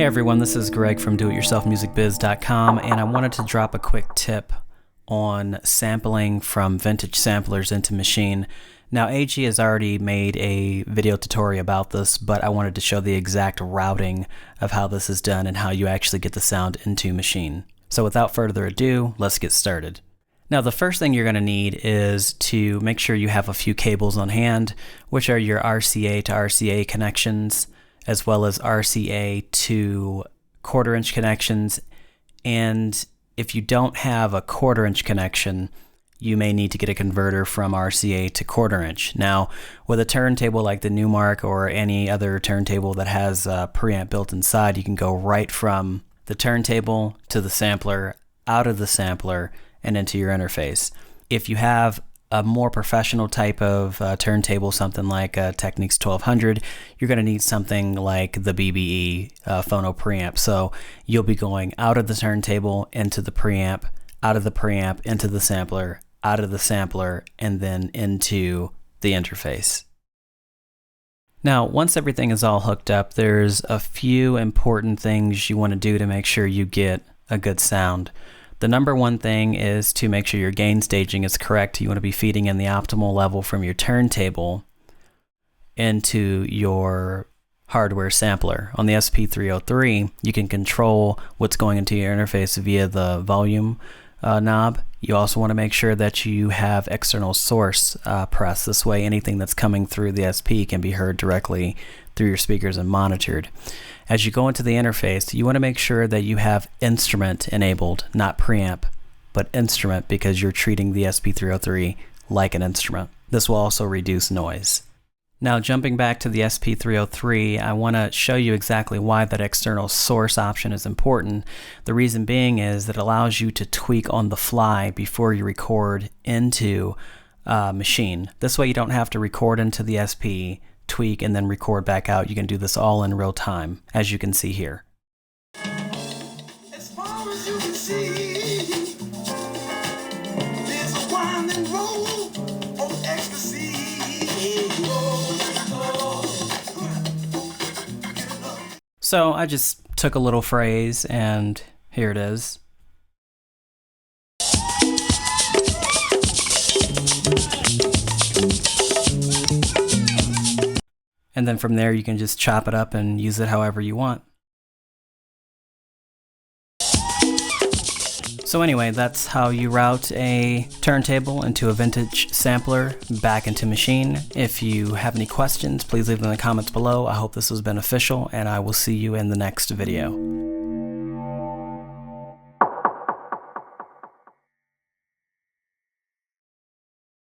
Hey everyone, this is Greg from doityourselfmusicbiz.com, and I wanted to drop a quick tip on sampling from vintage samplers into Maschine. Now AG has already made a video tutorial about this, but I wanted to show the exact routing of how this is done and how you actually get the sound into Maschine. So without further ado, let's get started. Now the first thing you're going to need is to make sure you have a few cables on hand, which are your RCA to RCA connections, as well as RCA to 1/4 inch connections. And if you don't have a 1/4 inch connection, you may need to get a converter from RCA to 1/4 inch. Now, with a turntable like the Newmark or any other turntable that has a preamp built inside, you can go right from the turntable to the sampler, out of the sampler, and into your interface. If you have a more professional type of turntable, something like Technics 1200, you're going to need something like the BBE phono preamp. So you'll be going out of the turntable into the preamp, out of the preamp into the sampler, out of the sampler, and then into the interface. Now, once everything is all hooked up, there's a few important things you want to do to make sure you get a good sound. The number one thing is to make sure your gain staging is correct. You want to be feeding in the optimal level from your turntable into your hardware sampler. On the SP303, you can control what's going into your interface via the volume knob. You also want to make sure that you have external source pressed. This way anything that's coming through the SP can be heard directly through your speakers and monitored. As you go into the interface, you want to make sure that you have instrument enabled, not preamp, but instrument, because you're treating the SP303 like an instrument. This will also reduce noise. Now, jumping back to the SP303, I want to show you exactly why that external source option is important. The reason being is that it allows you to tweak on the fly before you record into Maschine. This way you don't have to record into the SP, tweak, and then record back out. You can do this all in real time, as you can see here. As far as you can see, there's a winding road of ecstasy. So I just took a little phrase and here it is. And then from there you can just chop it up and use it however you want. So anyway, that's how you route a turntable into a vintage sampler back into Maschine. If you have any questions, please leave them in the comments below. I hope this was beneficial, and I will see you in the next video.